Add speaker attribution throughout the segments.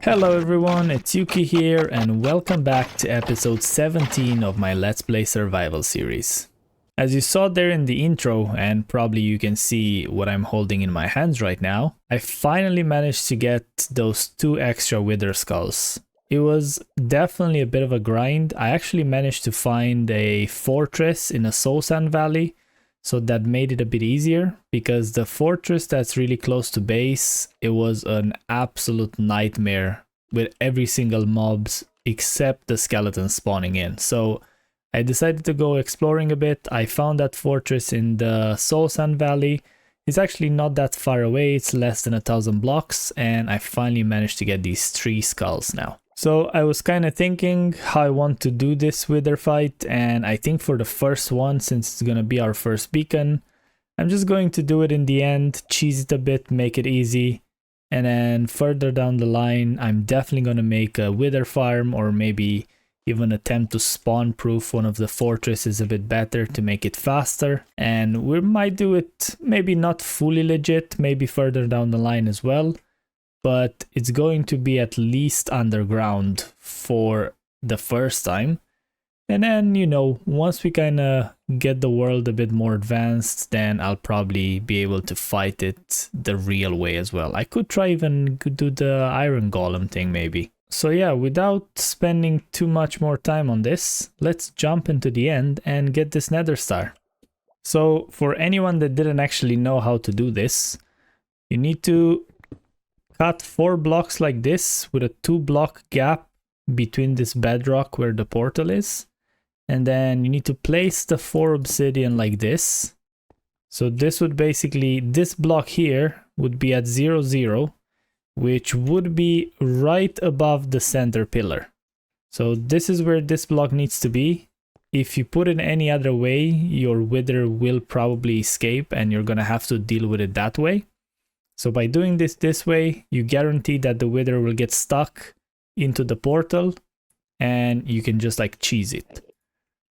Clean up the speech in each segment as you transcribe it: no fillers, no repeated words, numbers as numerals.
Speaker 1: Hello everyone, it's Yuki here and welcome back to episode 17 of my Let's Play Survival series. As you saw there in the intro, and probably you can see what I'm holding in my hands right now, I finally managed to get those 2 extra wither skulls. It was definitely a bit of a grind. I actually managed to find a fortress in a soul sand valley, so that made it a bit easier, because the fortress that's really close to base, it was an absolute nightmare with every single mobs except the skeletons spawning in. So I decided to go exploring a bit. I found that fortress in the soul sand valley. It's actually not that far away, it's less than 1,000 blocks, and I finally managed to get these 3 skulls now. So I was kind of thinking how I want to do this wither fight, and I think for the first one, since it's gonna be our first beacon, I'm just going to do it in the end, cheese it a bit, make it easy, and then further down the line I'm definitely gonna make a wither farm, or maybe even attempt to spawn proof one of the fortresses a bit better to make it faster. And we might do it maybe not fully legit, maybe further down the line as well, but it's going to be at least underground for the first time. And then, you know, once we kind of get the world a bit more advanced, then I'll probably be able to fight it the real way as well. I could try even do the iron golem thing maybe. So yeah, without spending too much more time on this, let's jump into the end and get this nether star. So for anyone that didn't actually know how to do this, you need to cut 4 blocks like this with a 2-block gap between this bedrock where the portal is. And then you need to place the 4 obsidian like this. So this would basically, this block here would be at 0, 0, which would be right above the center pillar. So this is where this block needs to be. If you put it any other way, your wither will probably escape and you're gonna have to deal with it that way. So by doing this way, you guarantee that the wither will get stuck into the portal and you can just like cheese it.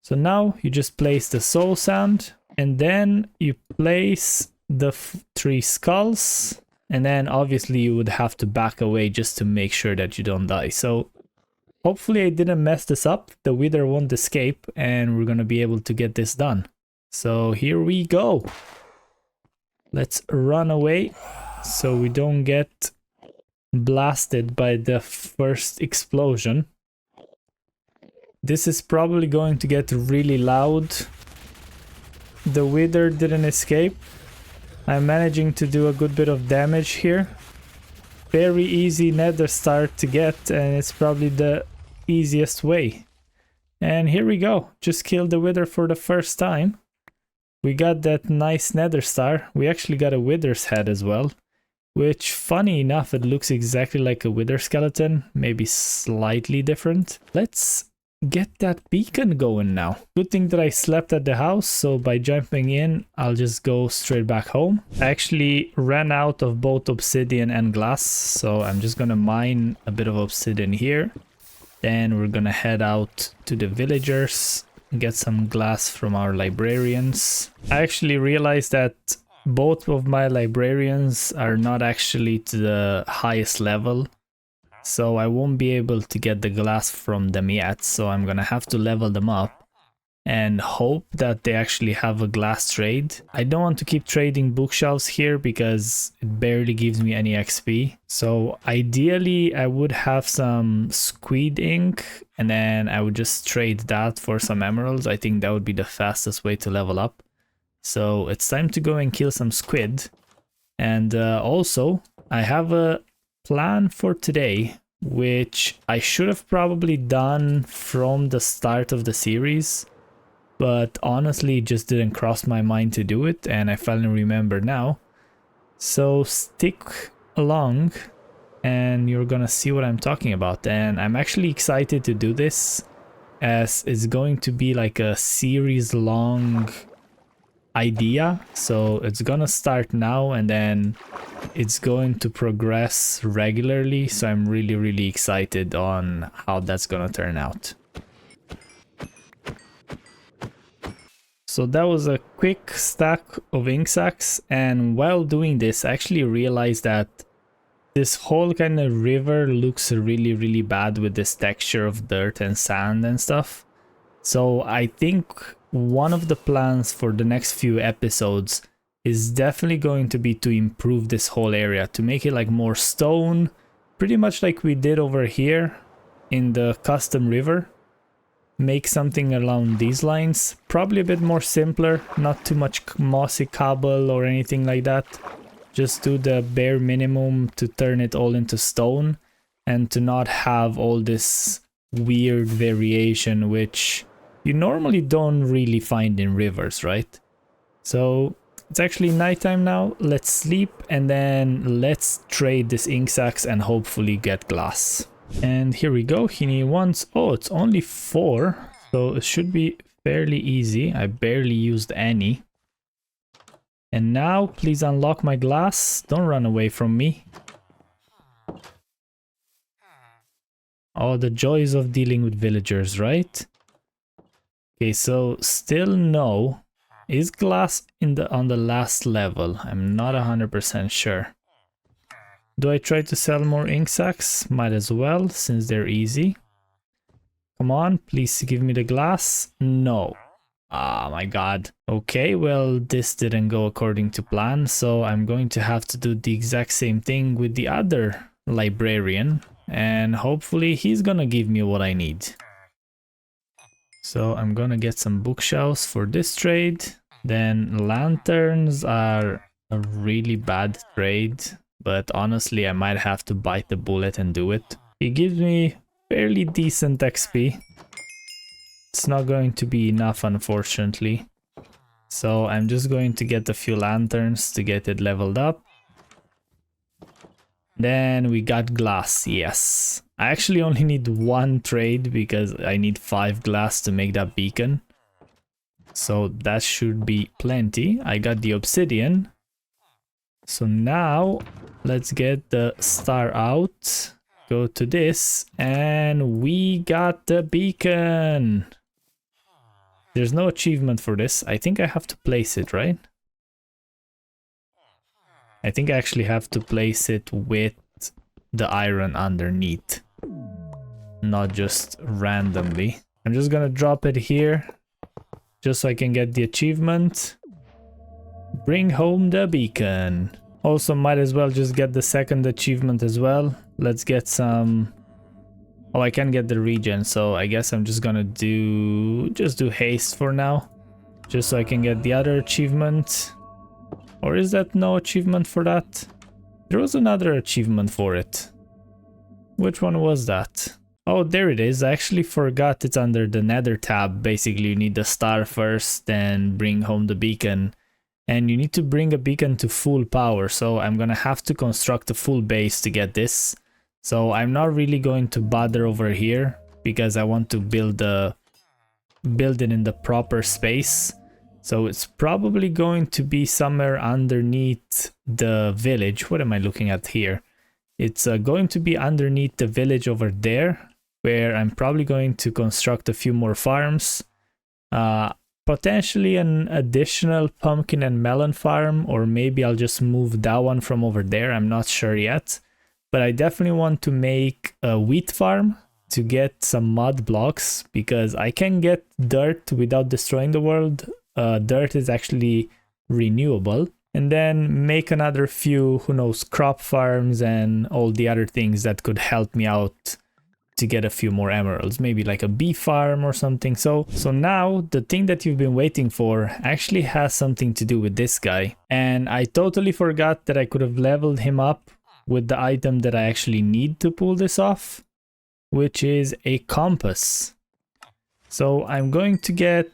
Speaker 1: So now you just place the soul sand and then you place the 3 skulls, and then obviously you would have to back away just to make sure that you don't die. So hopefully I didn't mess this up, the wither won't escape, and we're gonna be able to get this done. So here we go. Let's run away so we don't get blasted by the first explosion. This is probably going to get really loud. The wither didn't escape. I'm managing to do a good bit of damage here. Very easy nether star to get, and it's probably the easiest way. And here we go. Just killed the wither for the first time. We got that nice nether star. We actually got a wither's head as well, which, funny enough, it looks exactly like a wither skeleton, maybe slightly different. Let's get that beacon going now. Good thing that I slept at the house, so by jumping in I'll just go straight back home. I actually ran out of both obsidian and glass, so I'm just gonna mine a bit of obsidian here. Then we're gonna head out to the villagers, get some glass from our librarians. I actually realized that both of my librarians are not actually to the highest level, so I won't be able to get the glass from them yet, so I'm gonna have to level them up and hope that they actually have a glass trade. I don't want to keep trading bookshelves here because it barely gives me any XP. So ideally I would have some squid ink and then I would just trade that for some emeralds. I think that would be the fastest way to level up. So it's time to go and kill some squid. And also I have a plan for today, which I should have probably done from the start of the series, but honestly it just didn't cross my mind to do it, and I finally remember now. So stick along and you're gonna see what I'm talking about. And I'm actually excited to do this, as it's going to be like a series long idea. So it's gonna start now and then it's going to progress regularly, so I'm really excited on how that's gonna turn out. So that was a quick stack of ink sacks, and while doing this I actually realized that this whole kind of river looks really bad with this texture of dirt and sand and stuff. So I think one of the plans for the next few episodes is definitely going to be to improve this whole area, to make it like more stone, pretty much like we did over here in the custom river. Make something along these lines, probably a bit more simpler, not too much mossy cobble or anything like that. Just do the bare minimum to turn it all into stone and to not have all this weird variation which you normally don't really find in rivers, right? So it's actually nighttime now. Let's sleep and then let's trade this ink sacs and hopefully get glass. And here we go. He wants, oh, it's only 4, so it should be fairly easy. I barely used any. And now please unlock my glass. Don't run away from me. Oh, the joys of dealing with villagers, right? Okay, so still no. Is glass on the last level? I'm not 100% sure. Do I try to sell more ink sacs? Might as well, since they're easy. Come on, please give me the glass. No. Ah, my god. Okay, well, this didn't go according to plan, so I'm going to have to do the exact same thing with the other librarian, and hopefully he's gonna give me what I need. So I'm gonna get some bookshelves for this trade. Then lanterns are a really bad trade, but honestly I might have to bite the bullet and do it. It gives me fairly decent XP. It's not going to be enough, unfortunately. So I'm just going to get a few lanterns to get it leveled up. Then we got glass, yes. I actually only need 1 trade because I need 5 glass to make that beacon. So that should be plenty. I got the obsidian. So now let's get the star out. Go to this and we got the beacon. There's no achievement for this. I think I have to place it, right? I think I actually have to place it with the iron underneath, not just randomly. I'm just gonna drop it here just so I can get the achievement. Bring home the beacon. Also might as well just get the second achievement as well. Let's get some... Oh, I can get the regen, so I guess I'm just gonna do haste for now, just so I can get the other achievement. Or is that no achievement for that? There was another achievement for it. Which one was that? Oh, there it is. I actually forgot it's under the nether tab. Basically, you need the star first, then bring home the beacon. And you need to bring a beacon to full power, so I'm gonna have to construct a full base to get this. So I'm not really going to bother over here because I want to build it in the proper space. So it's probably going to be somewhere underneath the village. What am I looking at here? It's going to be underneath the village over there, where I'm probably going to construct a few more farms. Potentially an additional pumpkin and melon farm, or maybe I'll just move that one from over there. I'm not sure yet. But I definitely want to make a wheat farm to get some mud blocks, because I can get dirt without destroying the world. Dirt is actually renewable. And then make another few, who knows, crop farms and all the other things that could help me out to get a few more emeralds. Maybe like a bee farm or something. So now the thing that you've been waiting for actually has something to do with this guy. And I totally forgot that I could have leveled him up with the item that I actually need to pull this off, which is a compass. So I'm going to get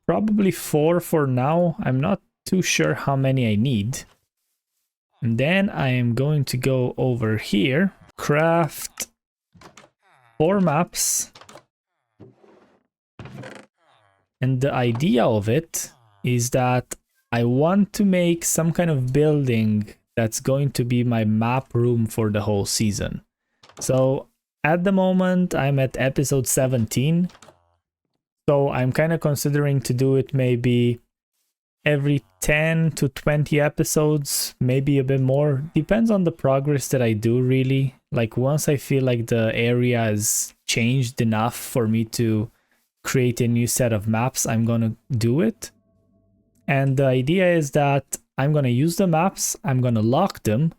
Speaker 1: probably 4 for now. I'm not too sure how many I need. And then I am going to go over here, craft 4 maps. And the idea of it is that I want to make some kind of building that's going to be my map room for the whole season. So at the moment I'm at episode 17. So I'm kind of considering to do it maybe every 10 to 20 episodes, maybe a bit more. Depends on the progress that I do, really. Like once I feel like the area has changed enough for me to create a new set of maps, I'm gonna do it. And the idea is that I'm gonna use the maps, I'm gonna lock them,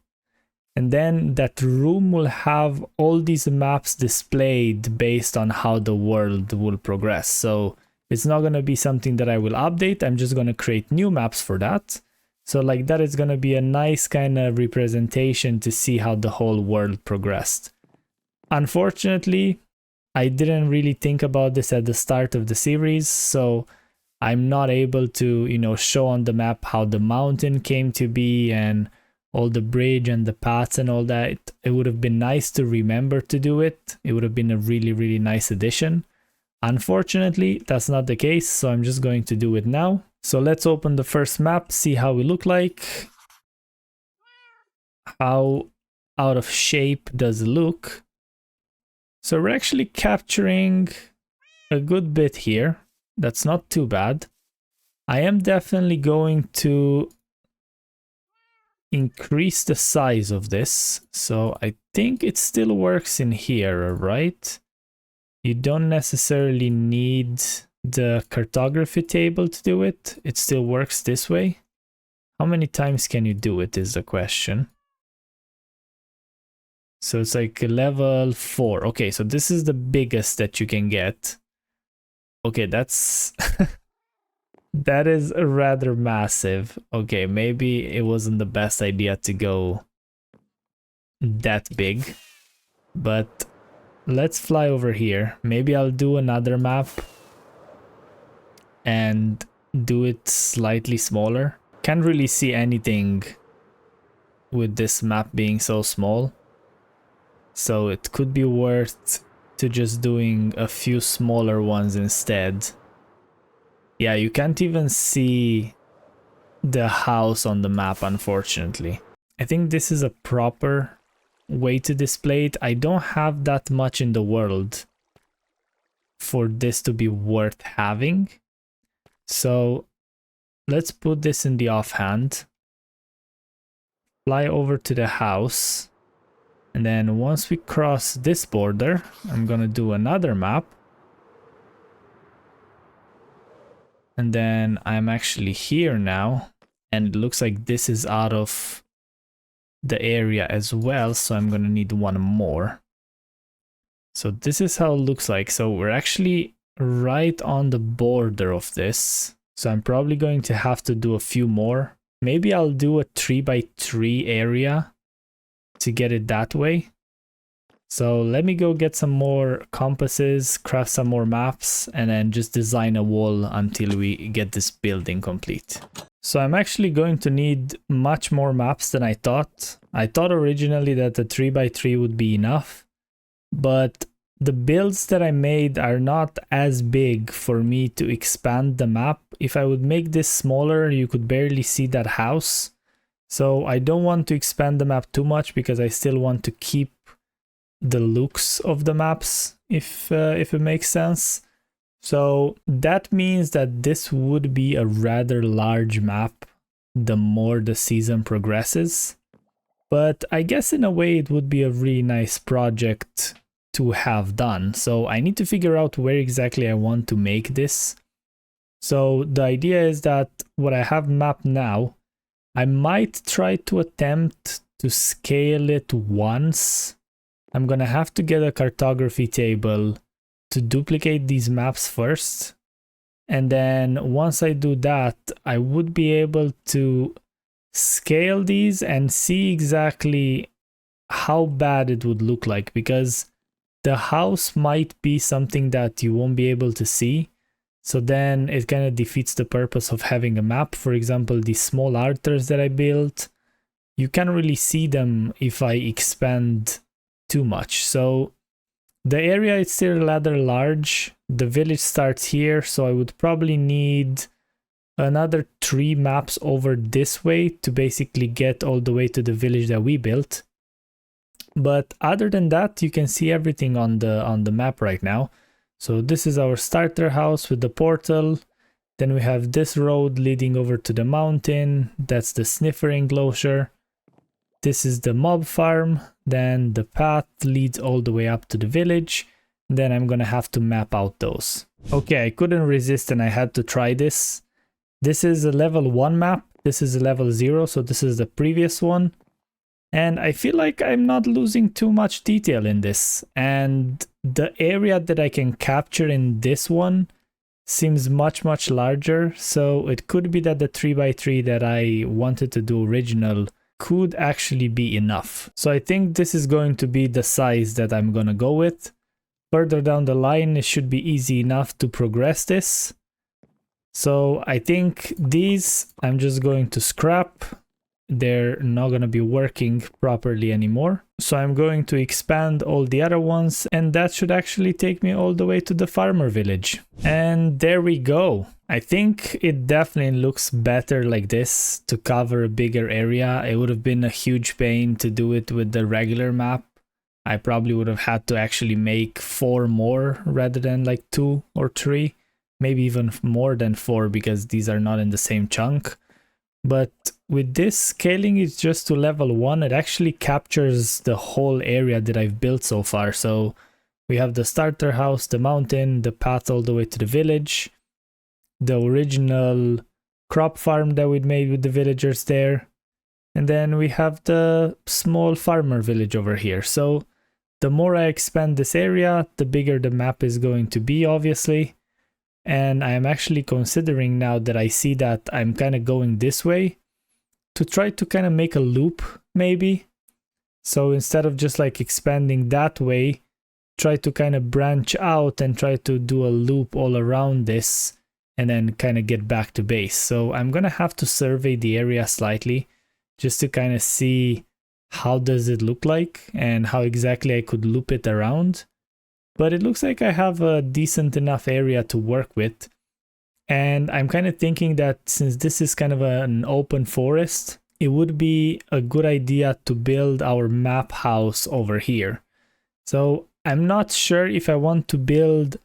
Speaker 1: and then that room will have all these maps displayed based on how the world will progress. So it's not going to be something that I will update. I'm just going to create new maps for that. So like that is going to be a nice kind of representation to see how the whole world progressed. Unfortunately, I didn't really think about this at the start of the series, so I'm not able to, you know, show on the map how the mountain came to be and all the bridge and the paths and all that. It would have been nice to remember to do it. It would have been a really, really nice addition. Unfortunately, that's not the case, so I'm just going to do it now. So let's open the first map, see how we look like. How out of shape does it look? So we're actually capturing a good bit here. That's not too bad. I am definitely going to increase the size of this. So I think it still works in here, right? You don't necessarily need the cartography table to do it. It still works this way. How many times can you do it is the question. So it's like level 4. Okay, so this is the biggest that you can get. Okay, that's... that is rather massive. Okay, maybe it wasn't the best idea to go that big. But let's fly over here. Maybe I'll do another map and do it slightly smaller. Can't really see anything with this map being so small. So it could be worth to just doing a few smaller ones instead. Yeah, you can't even see the house on the map, unfortunately. I think this is a proper way to display it. I don't have that much in the world for this to be worth having. So let's put this in the offhand. Fly over to the house. And then once we cross this border, I'm gonna do another map. And then I'm actually here now. And it looks like this is out of the area as well. So I'm gonna need one more. So this is how it looks like. So we're actually right on the border of this. So I'm probably going to have to do a few more. Maybe I'll do a 3x3 area to get it that way. So let me go get some more compasses, craft some more maps, and then just design a wall until we get this building complete. So I'm actually going to need much more maps than I thought. I thought originally that the 3x3 would be enough, but the builds that I made are not as big for me to expand the map. If I would make this smaller, you could barely see that house. So I don't want to expand the map too much because I still want to keep the looks of the maps, if it makes sense. So that means that this would be a rather large map the more the season progresses. But I guess in a way it would be a really nice project to have done. So I need to figure out where exactly I want to make this. So the idea is that what I have mapped now, I might try to attempt to scale it once. I'm gonna have to get a cartography table to duplicate these maps first. And then once I do that, I would be able to scale these and see exactly how bad it would look like, because the house might be something that you won't be able to see. So then it kind of defeats the purpose of having a map. For example, these small altars that I built, you can't really see them if I expand too much. So the area is still rather large. The village starts here, so I would probably need another 3 maps over this way to basically get all the way to the village that we built. But other than that, you can see everything on the map right now. So this is our starter house with the portal. Then we have this road leading over to the mountain. That's the sniffer enclosure. This is the mob farm. Then the path leads all the way up to the village. Then I'm gonna have to map out those. Okay, I couldn't resist and I had to try this. This is a level 1 map. This is a level 0, so this is the previous one. And I feel like I'm not losing too much detail in this. And the area that I can capture in this one seems much larger. So it could be that the 3x3 that I wanted to do original could actually be enough. So I think this is going to be the size that I'm gonna go with. Further down the line, it should be easy enough to progress this. So I think these I'm just going to scrap. They're not going to be working properly anymore. So I'm going to expand all the other ones, and that should actually take me all the way to the farmer village. And there we go. I think it definitely looks better like this to cover a bigger area. It would have been a huge pain to do it with the regular map. I probably would have had to actually make 4 more rather than like 2 or 3, maybe even more than 4 because these are not in the same chunk. But with this, scaling it just to level 1, it actually captures the whole area that I've built so far. So we have the starter house, the mountain, the path all the way to the village, the original crop farm that we'd made with the villagers there, and then we have the small farmer village over here. So the more I expand this area, the bigger the map is going to be, obviously. And I am actually considering, now that I see that I'm kind of going this way, to try to kind of make a loop, maybe. So instead of just like expanding that way, try to kind of branch out and try to do a loop all around this and then kind of get back to base. So I'm going to have to survey the area slightly just to kind of see how does it look like and how exactly I could loop it around. But it looks like I have a decent enough area to work with. And I'm kind of thinking that since this is kind of an open forest, it would be a good idea to build our map house over here. So I'm not sure if I want to build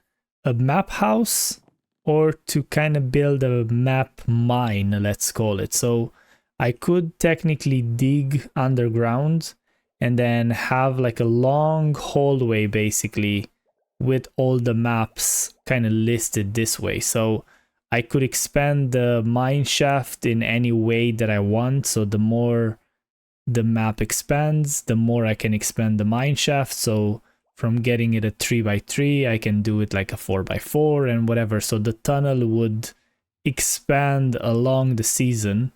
Speaker 1: a map house or to kind of build a map mine, let's call it. So I could technically dig underground and then have like a long hallway basically with all the maps kind of listed this way. So I could expand the mine shaft in any way that I want. So the more the map expands, the more I can expand the mine shaft. So from getting it a 3x3, I can do it like a 4x4 and whatever. So the tunnel would expand along the season.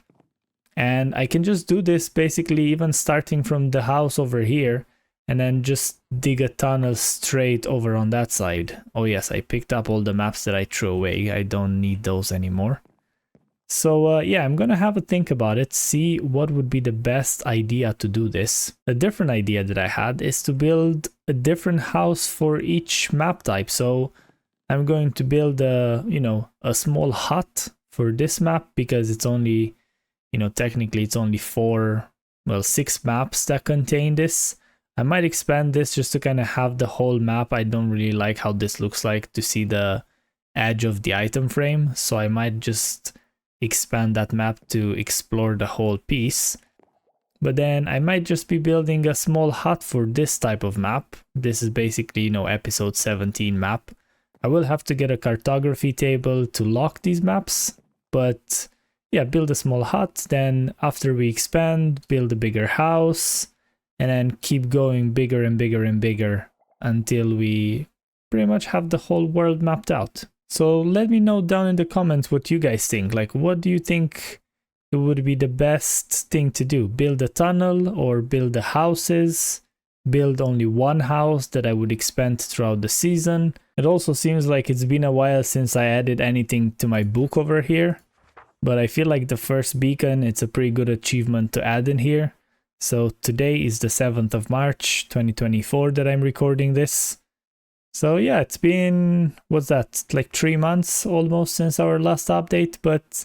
Speaker 1: And I can just do this basically even starting from the house over here and then just dig a tunnel straight over on that side. Oh yes, I picked up all the maps that I threw away. I don't need those anymore. So yeah, I'm gonna have a think about it, see what would be the best idea to do this. A different idea that I had is to build a different house for each map type. So I'm going to build a, a small hut for this map because it's only, technically it's only 6 maps that contain this. I might expand this just to kind of have the whole map. I don't really like how this looks like to see the edge of the item frame. So I might just expand that map to explore the whole piece. But then I might just be building a small hut for this type of map. This is basically, episode 17 map. I will have to get a cartography table to lock these maps. But yeah, build a small hut. Then after we expand, build a bigger house. And then keep going bigger and bigger and bigger until we pretty much have the whole world mapped out. So let me know down in the comments what you guys think. Like, what do you think it would be the best thing to do? Build a tunnel or build the houses? Build only one house that I would expand throughout the season? It also seems like it's been a while since I added anything to my book over here. But I feel like the first beacon, it's a pretty good achievement to add in here. So today is the 7th of March 2024 that I'm recording this. So yeah, it's been, what's that, like 3 months almost since our last update, but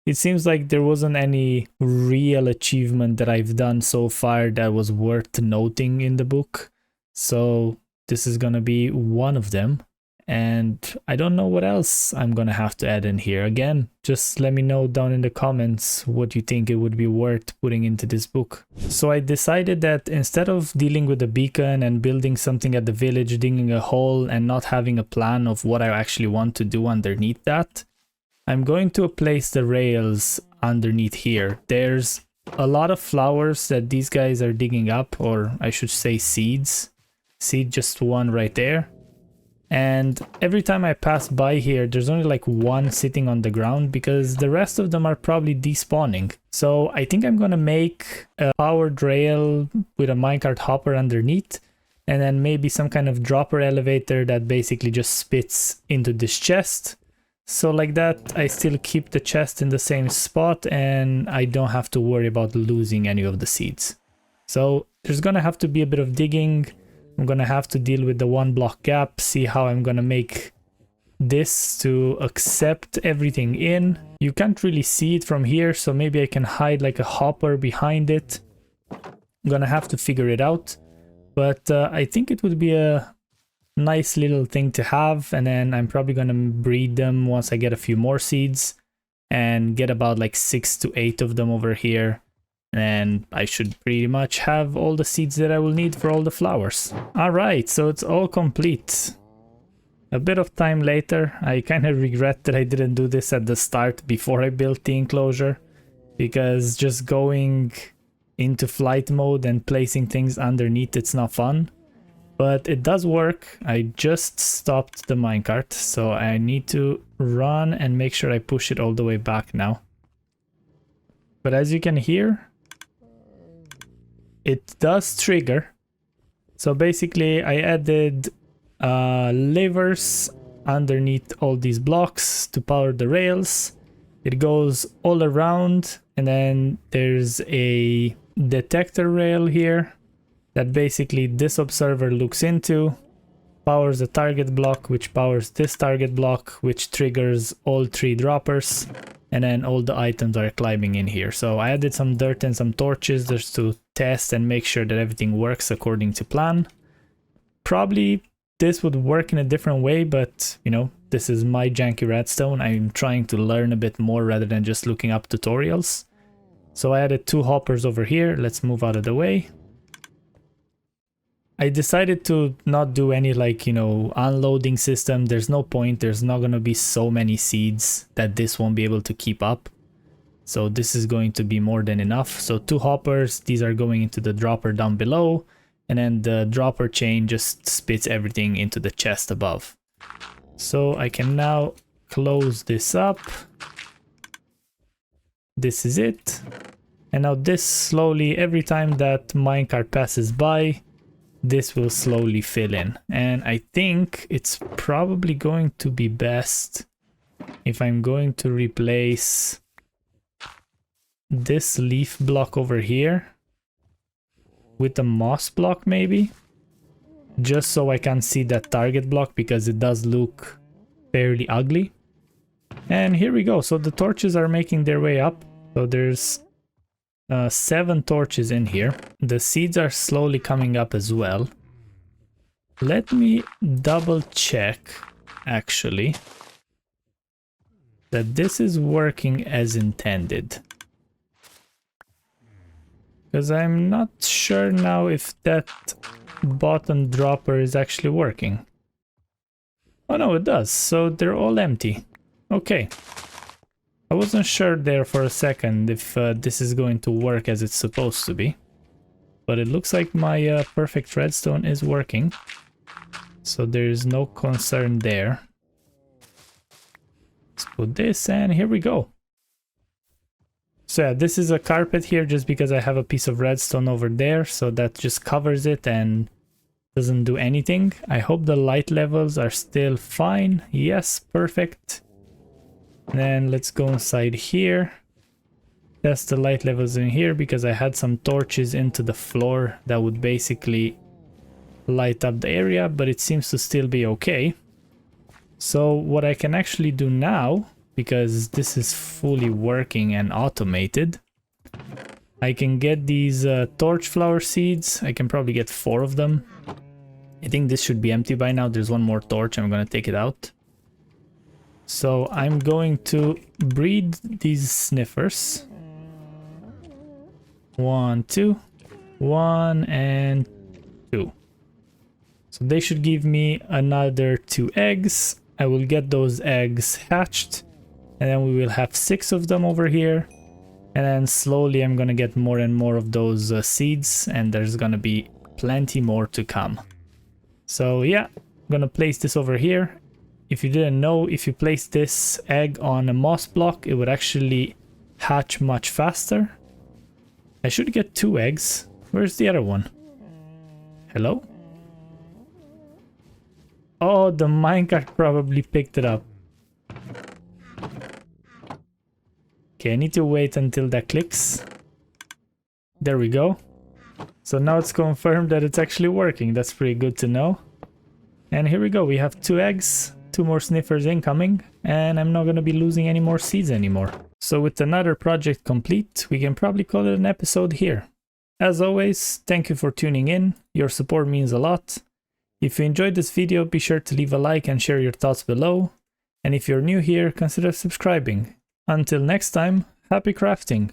Speaker 1: it seems like there wasn't any real achievement that I've done so far that was worth noting in the book. So this is gonna be one of them. And I don't know what else I'm gonna have to add in here. Again, just let me know down in the comments what you think it would be worth putting into this book. So I decided that instead of dealing with the beacon and building something at the village, digging a hole and not having a plan of what I actually want to do underneath that, I'm going to place the rails underneath here. There's a lot of flowers that these guys are digging up, or I should say seeds. See just one right there. And every time I pass by here, there's only like one sitting on the ground because the rest of them are probably despawning. So I think I'm gonna make a powered rail with a minecart hopper underneath, and then maybe some kind of dropper elevator that basically just spits into this chest. So like that, I still keep the chest in the same spot and I don't have to worry about losing any of the seeds. So there's gonna have to be a bit of digging. I'm gonna have to deal with the 1 block gap, see how I'm gonna make this to accept everything in. You can't really see it from here, so maybe I can hide like a hopper behind it. I'm gonna have to figure it out, but I think it would be a nice little thing to have, and then I'm probably gonna breed them once I get a few more seeds and get about like 6 to 8 of them over here. And I should pretty much have all the seeds that I will need for all the flowers. Alright, so it's all complete. A bit of time later, I kind of regret that I didn't do this at the start before I built the enclosure, because just going into flight mode and placing things underneath, it's not fun. But it does work. I just stopped the minecart, so I need to run and make sure I push it all the way back now. But as you can hear, it does trigger. So basically I added levers underneath all these blocks to power the rails. It goes all around, and then there's a detector rail here that basically this observer looks into, powers a target block, which powers this target block, which triggers all 3 droppers, and then all the items are climbing in here. So I added some dirt and some torches just to test and make sure that everything works according to plan. Probably this would work in a different way, but you know, this is my janky redstone. I'm trying to learn a bit more rather than just looking up tutorials. So I added 2 hoppers over here. Let's move out of the way. I decided to not do any like, you know, unloading system. There's no point. There's not going to be so many seeds that this won't be able to keep up. So this is going to be more than enough. So 2 hoppers, these are going into the dropper down below, and then the dropper chain just spits everything into the chest above. So I can now close this up. This is it. And now this slowly, every time that minecart passes by, this will slowly fill in. And I think it's probably going to be best if I'm going to replace this leaf block over here with a moss block maybe, just so I can see that target block, because it does look fairly ugly. And here we go. So the torches are making their way up. So there's 7 torches in here. The seeds are slowly coming up as well. Let me double check actually that this is working as intended, because I'm not sure now if that bottom dropper is actually working. Oh no, it does. So they're all empty. Okay. I wasn't sure there for a second if this is going to work as it's supposed to be. But it looks like my perfect redstone is working. So there's no concern there. Let's put this, and here we go. So yeah, this is a carpet here just because I have a piece of redstone over there. So that just covers it and doesn't do anything. I hope the light levels are still fine. Yes, perfect. Then let's go inside here. Test the light levels in here, because I had some torches into the floor that would basically light up the area, but it seems to still be okay. So what I can actually do now, because this is fully working and automated, I can get these torch flower seeds. I can probably get 4 of them. I think this should be empty by now. There's one more torch. I'm gonna take it out. So I'm going to breed these sniffers. 1, 2. 1 and 2. So they should give me another 2 eggs. I will get those eggs hatched. And then we will have 6 of them over here. And then slowly I'm gonna get more and more of those seeds. And there's gonna be plenty more to come. So yeah, I'm gonna place this over here. If you didn't know, if you place this egg on a moss block, it would actually hatch much faster. I should get 2 eggs. Where's the other one? Hello? Oh, the minecart probably picked it up. Okay, I need to wait until that clicks. There we go. So now it's confirmed that it's actually working. That's pretty good to know. And here we go. We have 2 eggs, 2 more sniffers incoming, and I'm not going to be losing any more seeds anymore. So with another project complete, we can probably call it an episode here. As always, thank you for tuning in. Your support means a lot. If you enjoyed this video, be sure to leave a like and share your thoughts below. And if you're new here, consider subscribing. Until next time, happy crafting!